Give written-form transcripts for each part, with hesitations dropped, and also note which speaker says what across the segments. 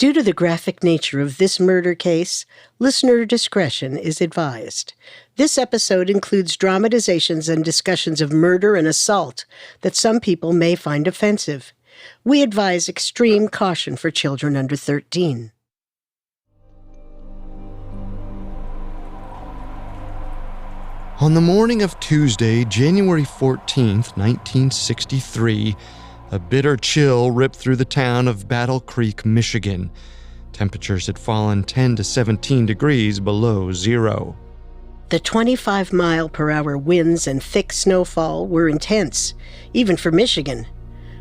Speaker 1: Due to the graphic nature of this murder case, listener discretion is advised. This episode includes dramatizations and discussions of murder and assault that some people may find offensive. We advise extreme caution for children under 13.
Speaker 2: On the morning of Tuesday, January 14th, 1963, a bitter chill ripped through the town of Battle Creek, Michigan. Temperatures had fallen 10 to 17 degrees below zero.
Speaker 1: The 25-mile-per-hour winds and thick snowfall were intense, even for Michigan.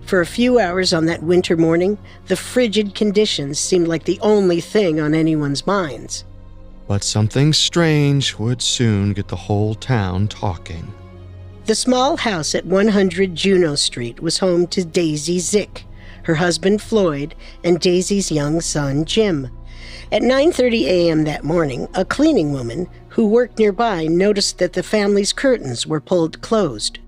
Speaker 1: For a few hours on that winter morning, the frigid conditions seemed like the only thing on anyone's minds.
Speaker 2: But something strange would soon get the whole town talking.
Speaker 1: The small house at 100 Juneau Street was home to Daisy Zick, her husband Floyd, and Daisy's young son Jim. At 9:30 a.m. that morning, a cleaning woman who worked nearby noticed that the family's curtains were pulled closed.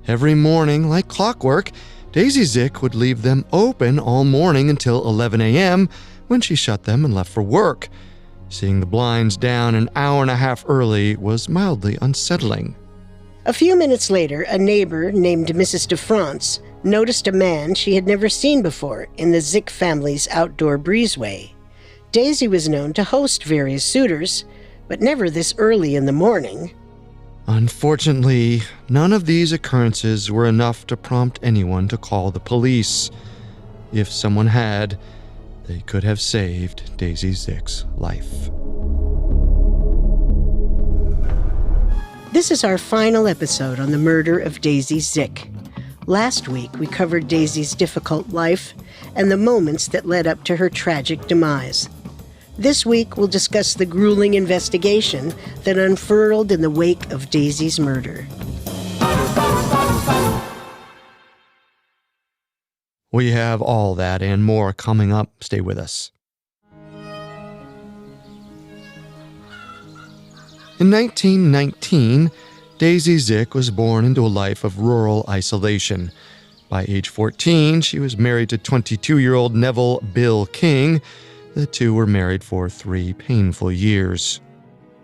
Speaker 2: Every morning, like clockwork, Daisy Zick would leave them open all morning until 11 a.m. when she shut them and left for work. Seeing the blinds down an hour and a half early was mildly unsettling.
Speaker 1: A few minutes later, a neighbor named Mrs. DeFrance noticed a man she had never seen before in the Zick family's outdoor breezeway. Daisy was known to host various suitors, but never this early in the morning.
Speaker 2: Unfortunately, none of these occurrences were enough to prompt anyone to call the police. If someone had, they could have saved Daisy Zick's life.
Speaker 1: This is our final episode on the murder of Daisy Zick. Last week, we covered Daisy's difficult life and the moments that led up to her tragic demise. This week, we'll discuss the grueling investigation that unfurled in the wake of Daisy's murder.
Speaker 2: We have all that and more coming up. Stay with us. In 1919, Daisy Zick was born into a life of rural isolation. By age 14, she was married to 22-year-old Neville Bill King. The two were married for 3 painful years.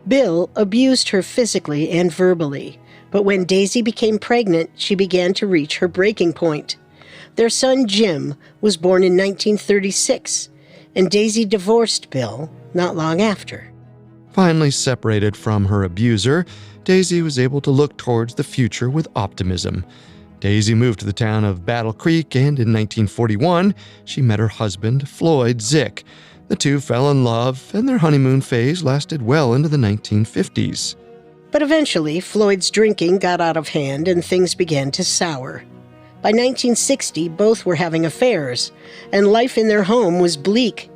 Speaker 1: Bill abused her physically and verbally, but when Daisy became pregnant, she began to reach her breaking point. Their son Jim was born in 1936, and Daisy divorced Bill not long after.
Speaker 2: Finally separated from her abuser, Daisy was able to look towards the future with optimism. Daisy moved to the town of Battle Creek, and in 1941, she met her husband, Floyd Zick. The two fell in love, and their honeymoon phase lasted well into the 1950s.
Speaker 1: But eventually, Floyd's drinking got out of hand and things began to sour. By 1960, both were having affairs, and life in their home was bleak.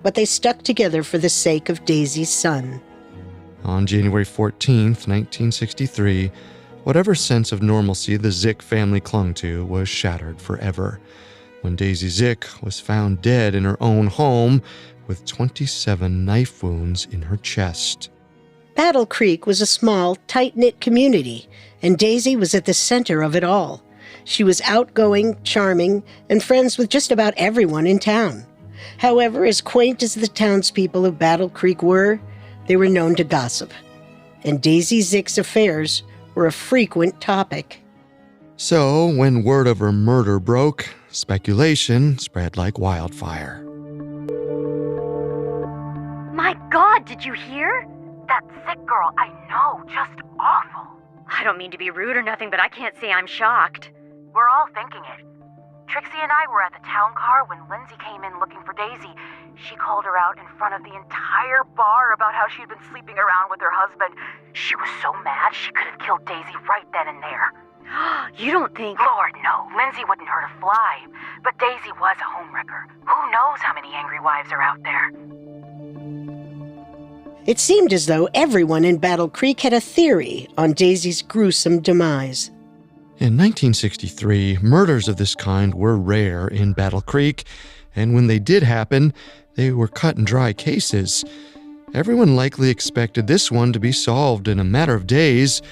Speaker 1: But they stuck together for the sake of Daisy's son.
Speaker 2: On January 14th, 1963, whatever sense of normalcy the Zick family clung to was shattered forever, when Daisy Zick was found dead in her own home with 27 knife wounds in her chest.
Speaker 1: Battle Creek was a small, tight-knit community, and Daisy was at the center of it all. She was outgoing, charming, and friends with just about everyone in town. However, as quaint as the townspeople of Battle Creek were, they were known to gossip, and Daisy Zick's affairs were a frequent topic.
Speaker 2: So, when word of her murder broke, speculation spread like wildfire.
Speaker 3: My God, did you hear? That Zick girl, I know, just awful. I don't mean to be rude or nothing, but I can't say I'm shocked. We're all thinking it. Trixie and I were at the town car when Lindsay came in looking for Daisy. She called her out in front of the entire bar about how she'd been sleeping around with her husband. She was so mad she could have killed Daisy right then and there.
Speaker 4: You don't think...
Speaker 3: Lord, no. Lindsay wouldn't hurt a fly. But Daisy was a homewrecker. Who knows how many angry wives are out there?
Speaker 1: It seemed as though everyone in Battle Creek had a theory on Daisy's gruesome demise.
Speaker 2: In 1963, murders of this kind were rare in Battle Creek, and when they did happen, they were cut-and-dry cases. Everyone likely expected this one to be solved in a matter of days,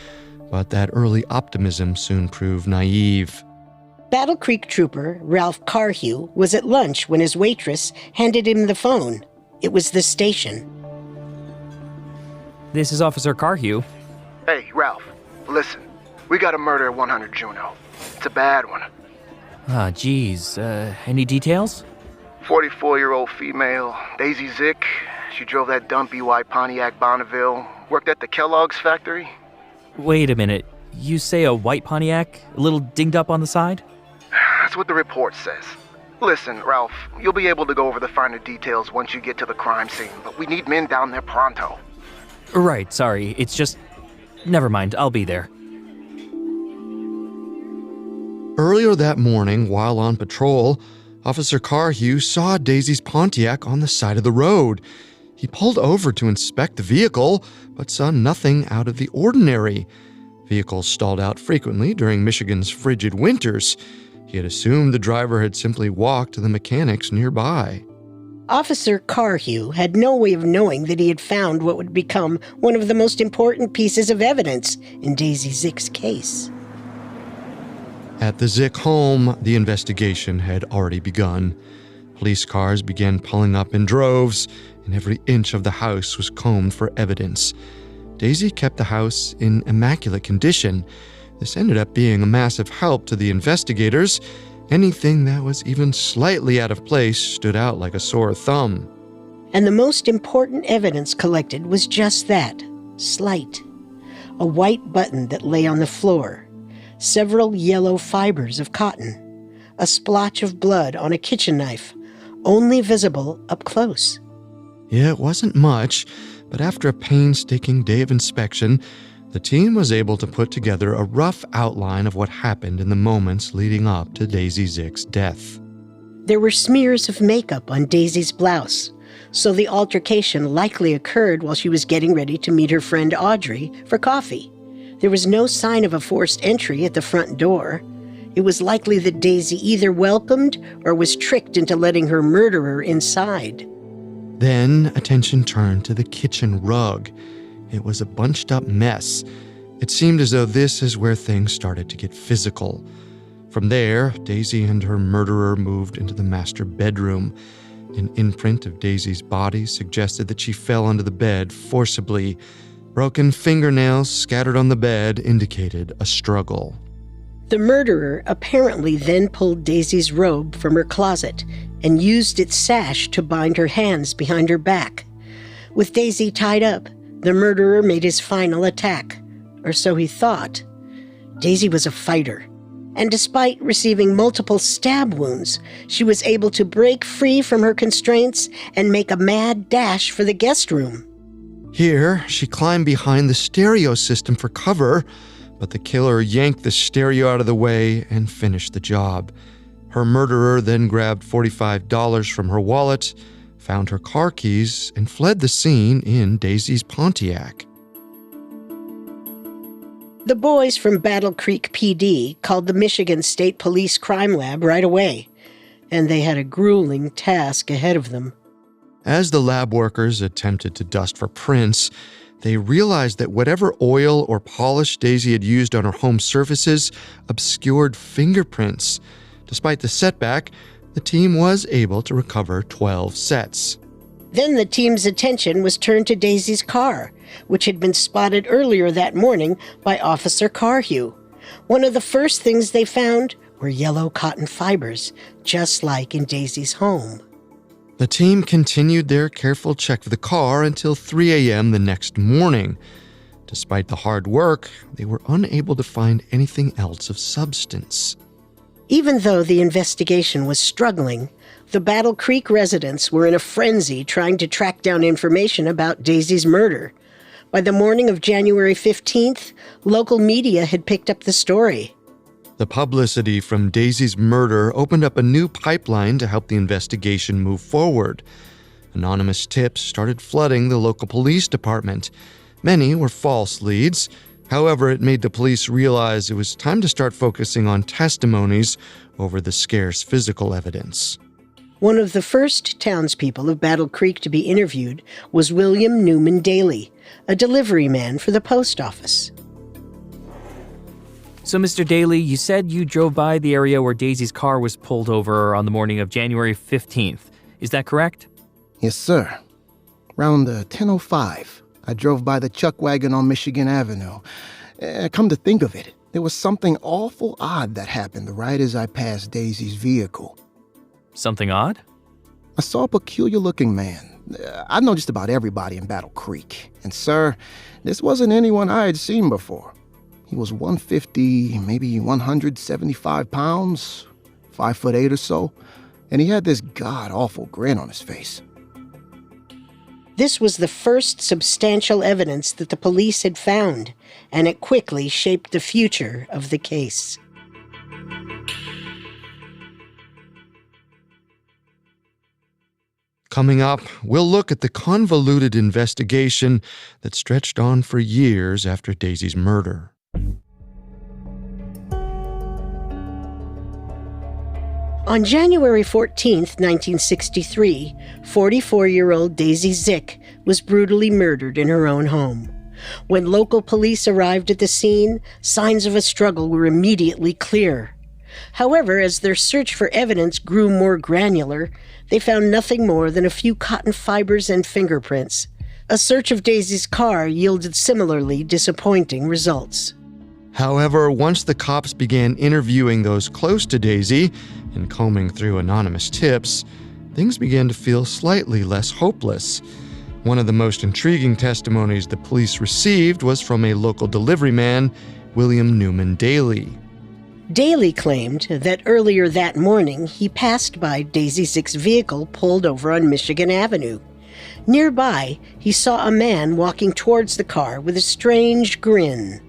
Speaker 2: but that early optimism soon proved naive.
Speaker 1: Battle Creek trooper Ralph Carhew was at lunch when his waitress handed him the phone. It was the station.
Speaker 4: This is Officer Carhew.
Speaker 5: Hey, Ralph, listen. We got a murder at 100 Juno. It's a bad one.
Speaker 4: Ah, geez. Any details?
Speaker 5: 44-year-old female, Daisy Zick. She drove that dumpy white Pontiac Bonneville. Worked at the Kellogg's factory.
Speaker 4: Wait a minute. You say a white Pontiac? A little dinged up on the side?
Speaker 5: That's what the report says. Listen, Ralph, you'll be able to go over the finer details once you get to the crime scene, but we need men down there pronto.
Speaker 4: Right, sorry. It's just... Never mind, I'll be there.
Speaker 2: Earlier that morning, while on patrol, Officer Carhew saw Daisy's Pontiac on the side of the road. He pulled over to inspect the vehicle, but saw nothing out of the ordinary. Vehicles stalled out frequently during Michigan's frigid winters. He had assumed the driver had simply walked to the mechanics nearby.
Speaker 1: Officer Carhew had no way of knowing that he had found what would become one of the most important pieces of evidence in Daisy Zick's case.
Speaker 2: At the Zick home, the investigation had already begun. Police cars began pulling up in droves, and every inch of the house was combed for evidence. Daisy kept the house in immaculate condition. This ended up being a massive help to the investigators. Anything that was even slightly out of place stood out like a sore thumb.
Speaker 1: And the most important evidence collected was just that, slight. A white button that lay on the floor, several yellow fibers of cotton, a splotch of blood on a kitchen knife, only visible up close.
Speaker 2: Yeah, it wasn't much, but after a painstaking day of inspection, the team was able to put together a rough outline of what happened in the moments leading up to Daisy Zick's death.
Speaker 1: There were smears of makeup on Daisy's blouse, so the altercation likely occurred while she was getting ready to meet her friend Audrey for coffee. There was no sign of a forced entry at the front door. It was likely that Daisy either welcomed or was tricked into letting her murderer inside.
Speaker 2: Then attention turned to the kitchen rug. It was a bunched-up mess. It seemed as though this is where things started to get physical. From there, Daisy and her murderer moved into the master bedroom. An imprint of Daisy's body suggested that she fell onto the bed forcibly. Broken fingernails scattered on the bed indicated a struggle.
Speaker 1: The murderer apparently then pulled Daisy's robe from her closet and used its sash to bind her hands behind her back. With Daisy tied up, the murderer made his final attack, or so he thought. Daisy was a fighter, and despite receiving multiple stab wounds, she was able to break free from her constraints and make a mad dash for the guest room.
Speaker 2: Here, she climbed behind the stereo system for cover, but the killer yanked the stereo out of the way and finished the job. Her murderer then grabbed $45 from her wallet, found her car keys, and fled the scene in Daisy's Pontiac.
Speaker 1: The boys from Battle Creek PD called the Michigan State Police Crime Lab right away, and they had a grueling task ahead of them.
Speaker 2: As the lab workers attempted to dust for prints, they realized that whatever oil or polish Daisy had used on her home surfaces obscured fingerprints. Despite the setback, the team was able to recover 12 sets.
Speaker 1: Then the team's attention was turned to Daisy's car, which had been spotted earlier that morning by Officer Carhew. One of the first things they found were yellow cotton fibers, just like in Daisy's home.
Speaker 2: The team continued their careful check of the car until 3 a.m. the next morning. Despite the hard work, they were unable to find anything else of substance.
Speaker 1: Even though the investigation was struggling, the Battle Creek residents were in a frenzy trying to track down information about Daisy's murder. By the morning of January 15th, local media had picked up the story.
Speaker 2: The publicity from Daisy's murder opened up a new pipeline to help the investigation move forward. Anonymous tips started flooding the local police department. Many were false leads. However, it made the police realize it was time to start focusing on testimonies over the scarce physical evidence.
Speaker 1: One of the first townspeople of Battle Creek to be interviewed was William Newman Daly, a delivery man for the post office.
Speaker 4: So, Mr. Daly, you said you drove by the area where Daisy's car was pulled over on the morning of January 15th. Is that correct?
Speaker 5: Yes, sir. Around 10:05, I drove by the chuck wagon on Michigan Avenue. Come to think of it, there was something awful odd that happened right as I passed Daisy's vehicle.
Speaker 4: Something odd?
Speaker 5: I saw a peculiar-looking man. I know just about everybody in Battle Creek. And, sir, this wasn't anyone I had seen before. He was 150, maybe 175 pounds, 5'8" or so, and he had this god-awful grin on his face.
Speaker 1: This was the first substantial evidence that the police had found, and it quickly shaped the future of the case.
Speaker 2: Coming up, we'll look at the convoluted investigation that stretched on for years after Daisy's murder.
Speaker 1: On January 14, 1963, 44-year-old Daisy Zick was brutally murdered in her own home. When local police arrived at the scene, signs of a struggle were immediately clear. However, as their search for evidence grew more granular, they found nothing more than a few cotton fibers and fingerprints. A search of Daisy's car yielded similarly disappointing results.
Speaker 2: However, once the cops began interviewing those close to Daisy and combing through anonymous tips, things began to feel slightly less hopeless. One of the most intriguing testimonies the police received was from a local delivery man, William Newman Daly.
Speaker 1: Daly claimed that earlier that morning he passed by Daisy Zick's vehicle pulled over on Michigan Avenue. Nearby, he saw a man walking towards the car with a strange grin.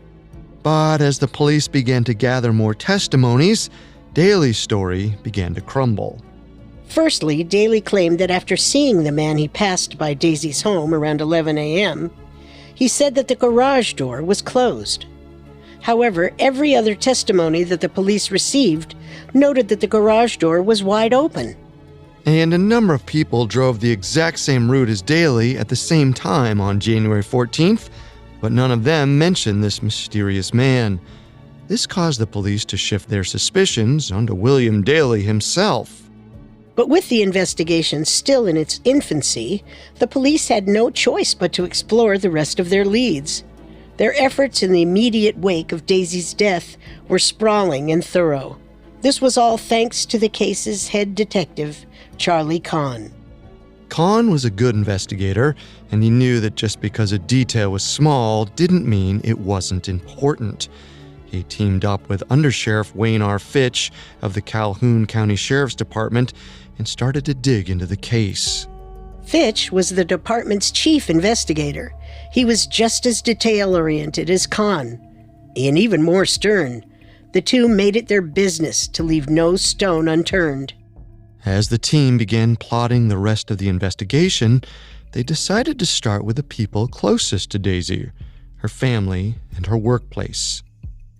Speaker 2: But as the police began to gather more testimonies, Daly's story began to crumble.
Speaker 1: Firstly, Daly claimed that after seeing the man he passed by Daisy's home around 11 a.m., he said that the garage door was closed. However, every other testimony that the police received noted that the garage door was wide open.
Speaker 2: And a number of people drove the exact same route as Daly at the same time on January 14th, but none of them mentioned this mysterious man. This caused the police to shift their suspicions onto William Daly himself.
Speaker 1: But with the investigation still in its infancy, the police had no choice but to explore the rest of their leads. Their efforts in the immediate wake of Daisy's death were sprawling and thorough. This was all thanks to the case's head detective, Charlie Kahn.
Speaker 2: Kahn was a good investigator, and he knew that just because a detail was small didn't mean it wasn't important. He teamed up with Undersheriff Wayne R. Fitch of the Calhoun County Sheriff's Department and started to dig into the case.
Speaker 1: Fitch was the department's chief investigator. He was just as detail-oriented as Kahn, and even more stern. The two made it their business to leave no stone unturned.
Speaker 2: As the team began plotting the rest of the investigation, they decided to start with the people closest to Daisy, her family, and her workplace.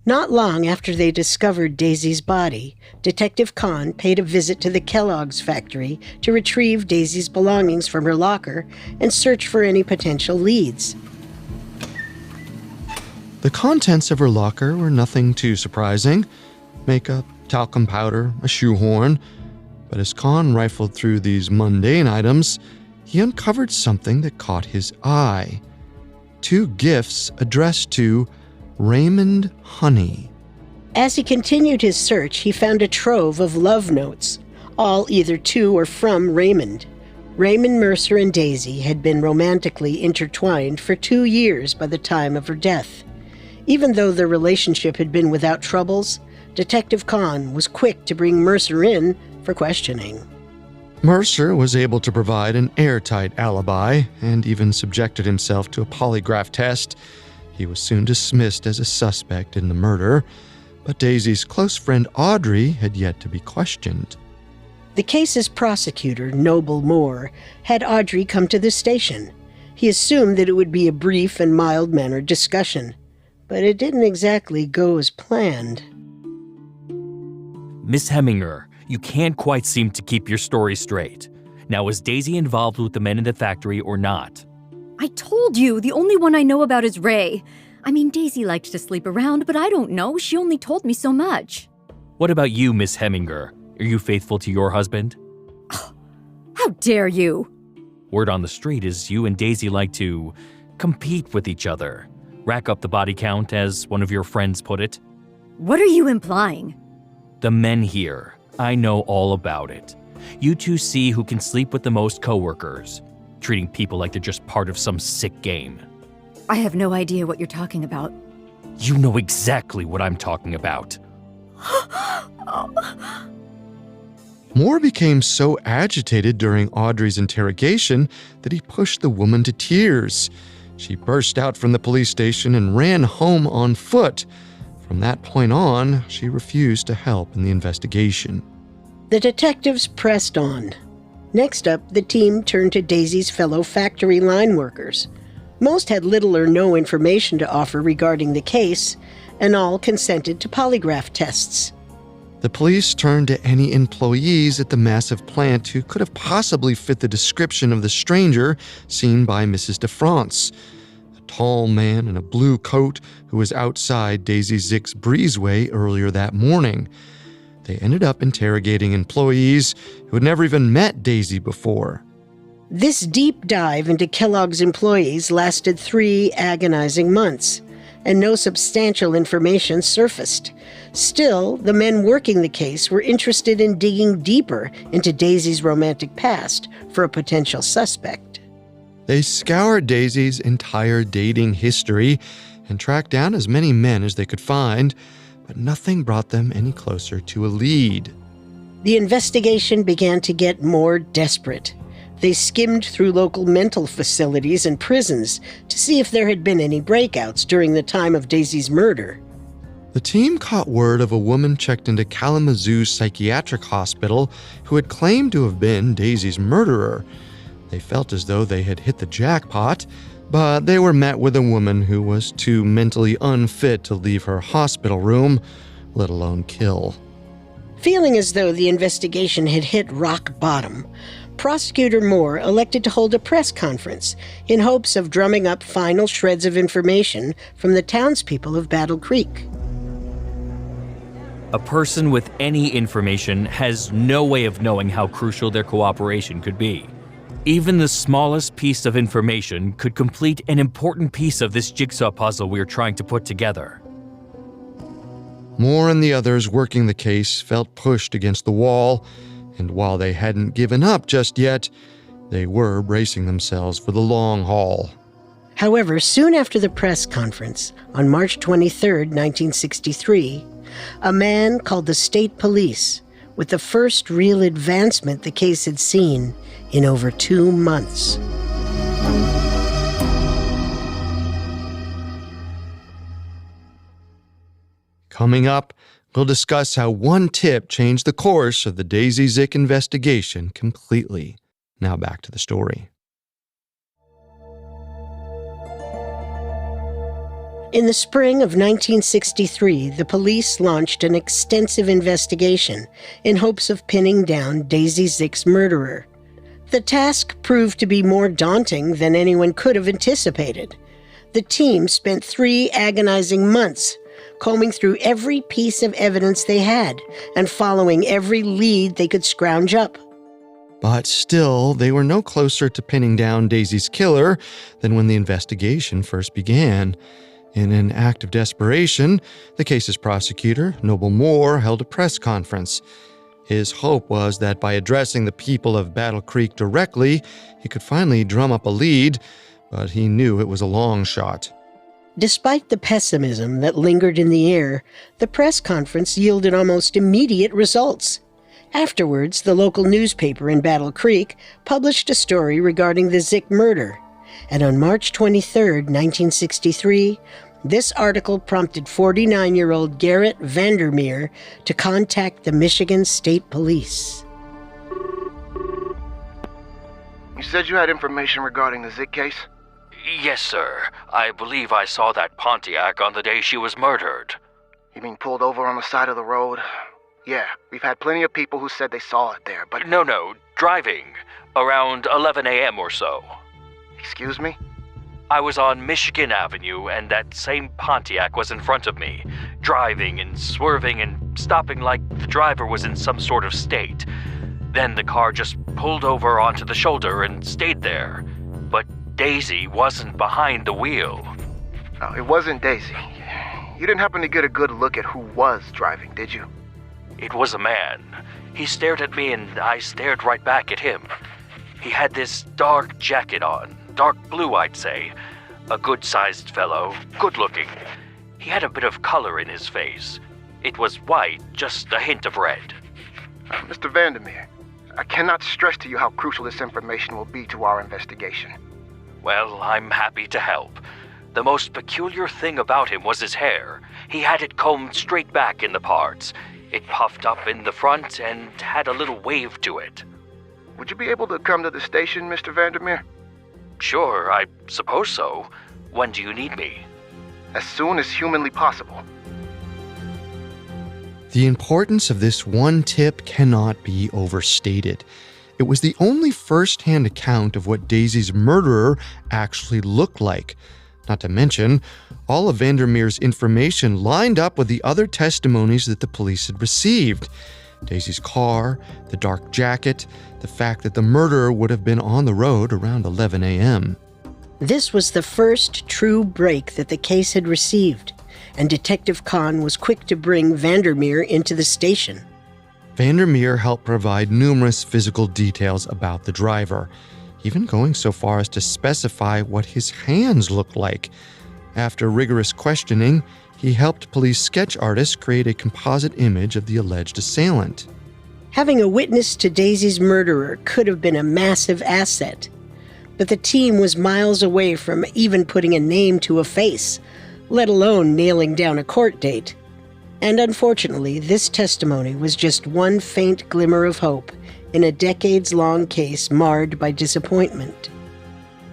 Speaker 1: Not long after they discovered Daisy's body, Detective Kahn paid a visit to the Kellogg's factory to retrieve Daisy's belongings from her locker and search for any potential leads.
Speaker 2: The contents of her locker were nothing too surprising. Makeup, talcum powder, a shoehorn. But as Kahn rifled through these mundane items, he uncovered something that caught his eye. 2 gifts addressed to Raymond Honey.
Speaker 1: As he continued his search, he found a trove of love notes, all either to or from Raymond. Raymond Mercer and Daisy had been romantically intertwined for 2 years by the time of her death. Even though their relationship had been without troubles, Detective Kahn was quick to bring Mercer in for questioning.
Speaker 2: Mercer was able to provide an airtight alibi and even subjected himself to a polygraph test. He was soon dismissed as a suspect in the murder, but Daisy's close friend Audrey had yet to be questioned.
Speaker 1: The case's prosecutor, Noble Moore, had Audrey come to the station. He assumed that it would be a brief and mild-mannered discussion, but it didn't exactly go as planned.
Speaker 4: Miss Heminger, you can't quite seem to keep your story straight. Now, was Daisy involved with the men in the factory or not?
Speaker 6: I told you, the only one I know about is Ray. I mean, Daisy liked to sleep around, but I don't know. She only told me so much.
Speaker 4: What about you, Miss Heminger? Are you faithful to your husband?
Speaker 6: How dare you?
Speaker 4: Word on the street is you and Daisy like to compete with each other. Rack up the body count, as one of your friends put it.
Speaker 6: What are you implying?
Speaker 4: The men here. I know all about it. You two see who can sleep with the most coworkers, treating people like they're just part of some sick game.
Speaker 6: I have no idea what you're talking about.
Speaker 4: You know exactly what I'm talking about.
Speaker 2: Moore became so agitated during Audrey's interrogation that he pushed the woman to tears. She burst out from the police station and ran home on foot. From that point on, she refused to help in the investigation.
Speaker 1: The detectives pressed on. Next up, the team turned to Daisy's fellow factory line workers. Most had little or no information to offer regarding the case, and all consented to polygraph tests.
Speaker 2: The police turned to any employees at the massive plant who could have possibly fit the description of the stranger seen by Mrs. DeFrance, a tall man in a blue coat who was outside Daisy Zick's breezeway earlier that morning. They ended up interrogating employees who had never even met Daisy before.
Speaker 1: This deep dive into Kellogg's employees lasted 3 agonizing months, and no substantial information surfaced. Still, the men working the case were interested in digging deeper into Daisy's romantic past for a potential suspect.
Speaker 2: They scoured Daisy's entire dating history and tracked down as many men as they could find, but nothing brought them any closer to a lead.
Speaker 1: The investigation began to get more desperate. They skimmed through local mental facilities and prisons to see if there had been any breakouts during the time of Daisy's murder.
Speaker 2: The team caught word of a woman checked into Kalamazoo Psychiatric Hospital who had claimed to have been Daisy's murderer. They felt as though they had hit the jackpot, but they were met with a woman who was too mentally unfit to leave her hospital room, let alone kill.
Speaker 1: Feeling as though the investigation had hit rock bottom, Prosecutor Moore elected to hold a press conference in hopes of drumming up final shreds of information from the townspeople of Battle Creek.
Speaker 4: A person with any information has no way of knowing how crucial their cooperation could be. Even the smallest piece of information could complete an important piece of this jigsaw puzzle we are trying to put together.
Speaker 2: Moore and the others working the case felt pushed against the wall, and while they hadn't given up just yet, they were bracing themselves for the long haul.
Speaker 1: However, soon after the press conference, on March 23, 1963, a man called the state police with the first real advancement the case had seen in over 2 months.
Speaker 2: Coming up, we'll discuss how one tip changed the course of the Daisy Zick investigation completely. Now back to the story.
Speaker 1: In the spring of 1963, the police launched an extensive investigation in hopes of pinning down Daisy Zick's murderer. The task proved to be more daunting than anyone could have anticipated. The team spent 3 agonizing months combing through every piece of evidence they had and following every lead they could scrounge up.
Speaker 2: But still, they were no closer to pinning down Daisy's killer than when the investigation first began. In an act of desperation, the case's prosecutor, Noble Moore, held a press conference. His hope was that by addressing the people of Battle Creek directly, he could finally drum up a lead, but he knew it was a long shot.
Speaker 1: Despite the pessimism that lingered in the air, the press conference yielded almost immediate results. Afterwards, the local newspaper in Battle Creek published a story regarding the Zick murder. And on March 23, 1963, this article prompted 49-year-old Garrett Vandermeer to contact the Michigan State Police.
Speaker 5: You said you had information regarding the Zick case?
Speaker 7: Yes, sir. I believe I saw that Pontiac on the day she was murdered.
Speaker 5: You mean pulled over on the side of the road? Yeah, we've had plenty of people who said they saw it there, but...
Speaker 7: No, driving. Around 11 a.m. or so.
Speaker 5: Excuse me?
Speaker 7: I was on Michigan Avenue, and that same Pontiac was in front of me, driving and swerving and stopping like the driver was in some sort of state. Then the car just pulled over onto the shoulder and stayed there. But Daisy wasn't behind the wheel.
Speaker 5: No, it wasn't Daisy. You didn't happen to get a good look at who was driving, did you?
Speaker 7: It was a man. He stared at me and I stared right back at him. He had this dark jacket on, dark blue I'd say. A good-sized fellow, good-looking. He had a bit of color in his face. It was white, just a hint of red.
Speaker 5: Mr. Vandermeer, I cannot stress to you how crucial this information will be to our investigation.
Speaker 7: Well, I'm happy to help. The most peculiar thing about him was his hair. He had it combed straight back in the parts. It puffed up in the front and had a little wave to it.
Speaker 5: Would you be able to come to the station, Mr. Vandermeer?
Speaker 7: Sure, I suppose so. When do you need me?
Speaker 5: As soon as humanly possible.
Speaker 2: The importance of this one tip cannot be overstated. It was the only first-hand account of what Daisy's murderer actually looked like. Not to mention, all of Vandermeer's information lined up with the other testimonies that the police had received. Daisy's car, the dark jacket, the fact that the murderer would have been on the road around 11 a.m.
Speaker 1: This was the first true break that the case had received, and Detective Kahn was quick to bring Vandermeer into the station.
Speaker 2: Vandermeer helped provide numerous physical details about the driver, even going so far as to specify what his hands looked like. After rigorous questioning, he helped police sketch artists create a composite image of the alleged assailant.
Speaker 1: Having a witness to Daisy's murderer could have been a massive asset, but the team was miles away from even putting a name to a face, let alone nailing down a court date. And unfortunately, this testimony was just one faint glimmer of hope in a decades-long case marred by disappointment.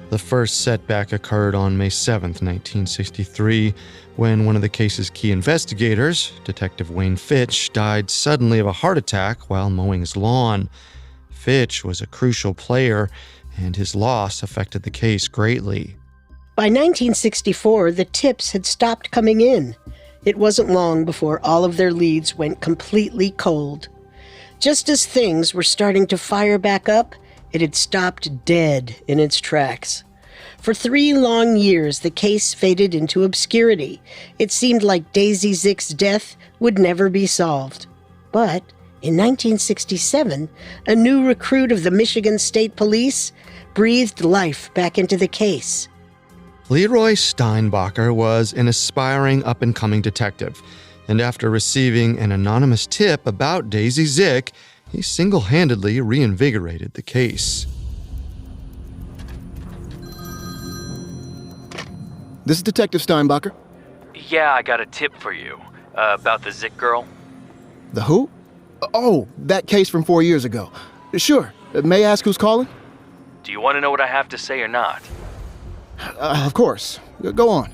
Speaker 2: The first setback occurred on May 7, 1963, when one of the case's key investigators, Detective Wayne Fitch, died suddenly of a heart attack while mowing his lawn. Fitch was a crucial player, and his loss affected the case greatly.
Speaker 1: By 1964, the tips had stopped coming in. It wasn't long before all of their leads went completely cold. Just as things were starting to fire back up, it had stopped dead in its tracks. For 3 long years, the case faded into obscurity. It seemed like Daisy Zick's death would never be solved. But in 1967, a new recruit of the Michigan State Police breathed life back into the case.
Speaker 2: Leroy Steinbacher was an aspiring up-and-coming detective, and after receiving an anonymous tip about Daisy Zick, he single-handedly reinvigorated the case.
Speaker 5: This is Detective Steinbacher.
Speaker 7: Yeah, I got a tip for you. About the Zick girl.
Speaker 5: The who? Oh, that case from 4 years ago. Sure. May I ask who's calling?
Speaker 7: Do you want to know what I have to say or not?
Speaker 5: Of course. Go on.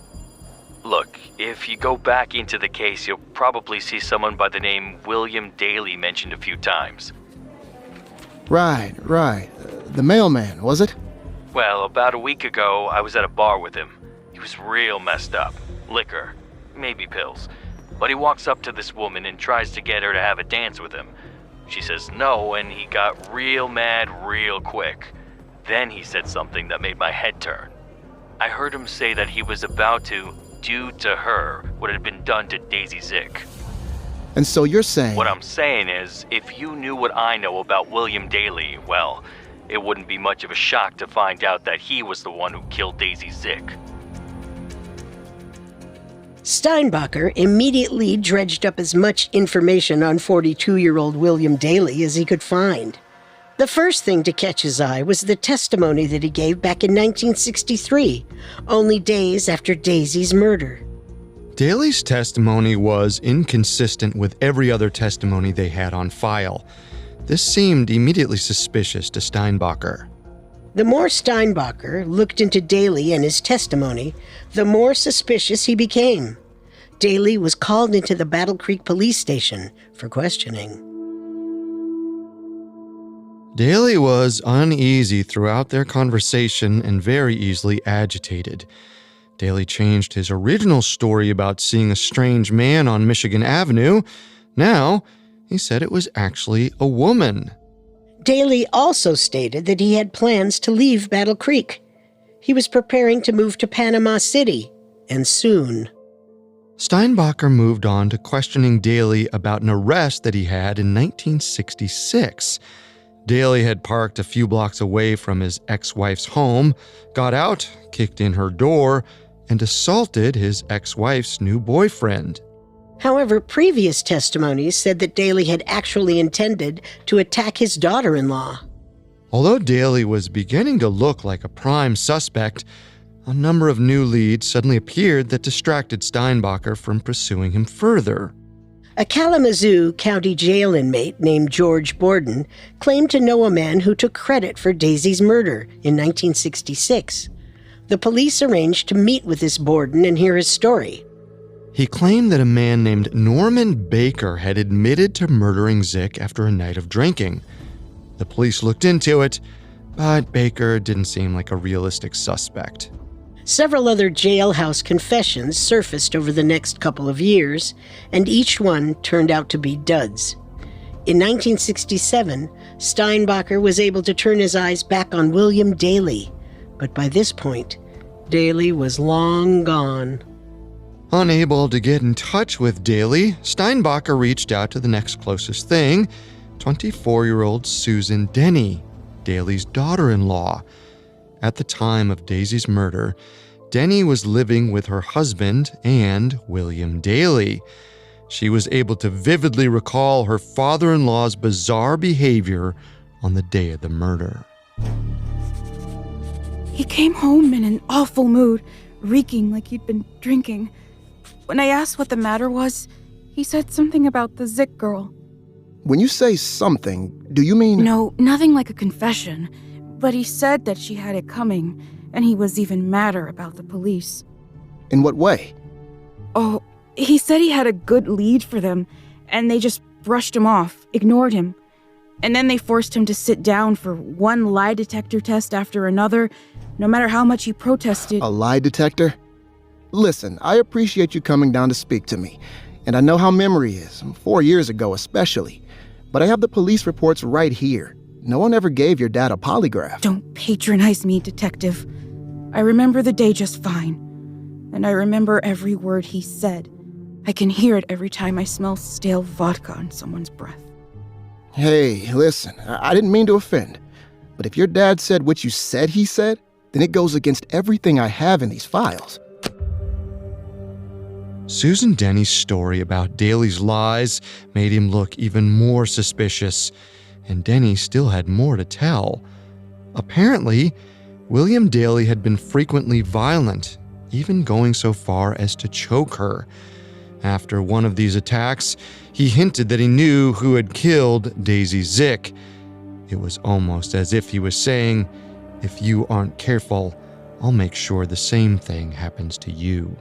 Speaker 7: Look, if you go back into the case, you'll probably see someone by the name William Daly mentioned a few times.
Speaker 5: Right. The mailman, was it?
Speaker 7: Well, about a week ago, I was at a bar with him. He was real messed up. Liquor. Maybe pills. But he walks up to this woman and tries to get her to have a dance with him. She says no, and he got real mad real quick. Then he said something that made my head turn. I heard him say that he was about to do to her what had been done to Daisy Zick.
Speaker 5: And so you're saying...
Speaker 7: What I'm saying is, if you knew what I know about William Daly, well, it wouldn't be much of a shock to find out that he was the one who killed Daisy Zick.
Speaker 1: Steinbacher immediately dredged up as much information on 42-year-old William Daly as he could find. The first thing to catch his eye was the testimony that he gave back in 1963, only days after Daisy's murder.
Speaker 2: Daly's testimony was inconsistent with every other testimony they had on file. This seemed immediately suspicious to Steinbacher.
Speaker 1: The more Steinbacher looked into Daly and his testimony, the more suspicious he became. Daly was called into the Battle Creek police station for questioning.
Speaker 2: Daly was uneasy throughout their conversation and very easily agitated. Daly changed his original story about seeing a strange man on Michigan Avenue. Now, he said it was actually a woman.
Speaker 1: Daly also stated that he had plans to leave Battle Creek. He was preparing to move to Panama City, and soon.
Speaker 2: Steinbacher moved on to questioning Daly about an arrest that he had in 1966. Daly had parked a few blocks away from his ex-wife's home, got out, kicked in her door, and assaulted his ex-wife's new boyfriend.
Speaker 1: However, previous testimonies said that Daly had actually intended to attack his daughter-in-law.
Speaker 2: Although Daly was beginning to look like a prime suspect, a number of new leads suddenly appeared that distracted Steinbacher from pursuing him further.
Speaker 1: A Kalamazoo County Jail inmate named George Borden claimed to know a man who took credit for Daisy's murder in 1966. The police arranged to meet with this Borden and hear his story.
Speaker 2: He claimed that a man named Norman Baker had admitted to murdering Zick after a night of drinking. The police looked into it, but Baker didn't seem like a realistic suspect.
Speaker 1: Several other jailhouse confessions surfaced over the next couple of years, and each one turned out to be duds. In 1967, Steinbacher was able to turn his eyes back on William Daly, but by this point, Daly was long gone.
Speaker 2: Unable to get in touch with Daly, Steinbacher reached out to the next closest thing, 24-year-old Susan Denny, Daly's daughter-in-law. At the time of Daisy's murder, Denny was living with her husband and William Daly. She was able to vividly recall her father-in-law's bizarre behavior on the day of the murder.
Speaker 8: He came home in an awful mood, reeking like he'd been drinking. When I asked what the matter was, he said something about the Zick girl.
Speaker 5: When you say something, do you mean...
Speaker 8: No, nothing like a confession. But he said that she had it coming, and he was even madder about the police.
Speaker 5: In what way?
Speaker 8: Oh, he said he had a good lead for them, and they just brushed him off, ignored him. And then they forced him to sit down for one lie detector test after another, no matter how much he protested.
Speaker 5: A lie detector? Listen, I appreciate you coming down to speak to me, and I know how memory is, 4 years ago especially. But I have the police reports right here. No one ever gave your dad a polygraph.
Speaker 8: Don't patronize me, detective. I remember the day just fine. And I remember every word he said. I can hear it every time I smell stale vodka on someone's breath.
Speaker 5: Hey, listen, I didn't mean to offend. But if your dad said what you said he said, then it goes against everything I have in these files.
Speaker 2: Susan Denny's story about Daly's lies made him look even more suspicious, and Denny still had more to tell. Apparently, William Daly had been frequently violent, even going so far as to choke her. After one of these attacks, he hinted that he knew who had killed Daisy Zick. It was almost as if he was saying, "If you aren't careful, I'll make sure the same thing happens to you."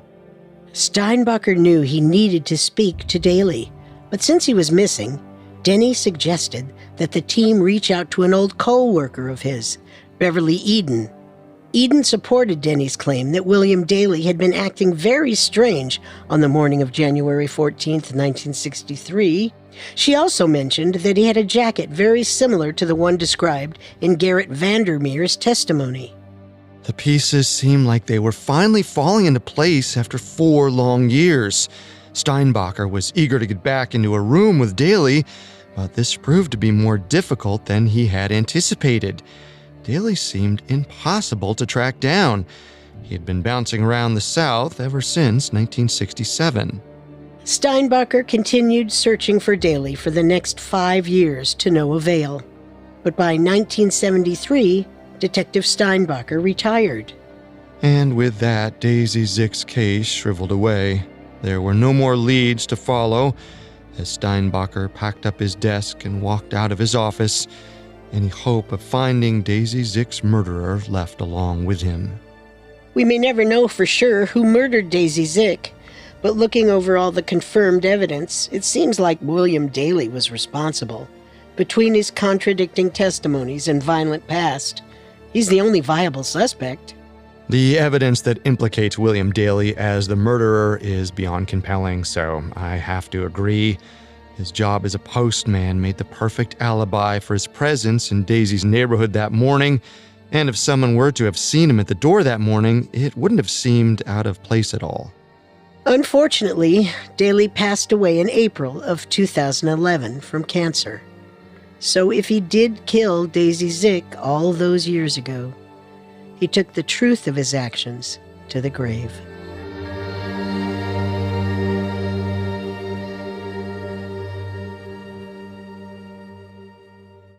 Speaker 1: Steinbacher knew he needed to speak to Daly, but since he was missing, Denny suggested that the team reach out to an old co-worker of his, Beverly Eden. Eden supported Denny's claim that William Daly had been acting very strange on the morning of January 14th, 1963. She also mentioned that he had a jacket very similar to the one described in Garrett Vandermeer's testimony.
Speaker 2: The pieces seemed like they were finally falling into place after 4 long years. Steinbacher was eager to get back into a room with Daly, but this proved to be more difficult than he had anticipated. Daly seemed impossible to track down. He had been bouncing around the South ever since 1967.
Speaker 1: Steinbacher continued searching for Daly for the next 5 years to no avail. But by 1973, Detective Steinbacher retired.
Speaker 2: And with that, Daisy Zick's case shriveled away. There were no more leads to follow. As Steinbacher packed up his desk and walked out of his office, any hope of finding Daisy Zick's murderer left along with him.
Speaker 1: We may never know for sure who murdered Daisy Zick, but looking over all the confirmed evidence, it seems like William Daly was responsible. Between his contradicting testimonies and violent past, he's the only viable suspect.
Speaker 2: The evidence that implicates William Daly as the murderer is beyond compelling, so I have to agree. His job as a postman made the perfect alibi for his presence in Daisy's neighborhood that morning, and if someone were to have seen him at the door that morning, it wouldn't have seemed out of place at all.
Speaker 1: Unfortunately, Daly passed away in April of 2011 from cancer. So if he did kill Daisy Zick all those years ago, he took the truth of his actions to the grave.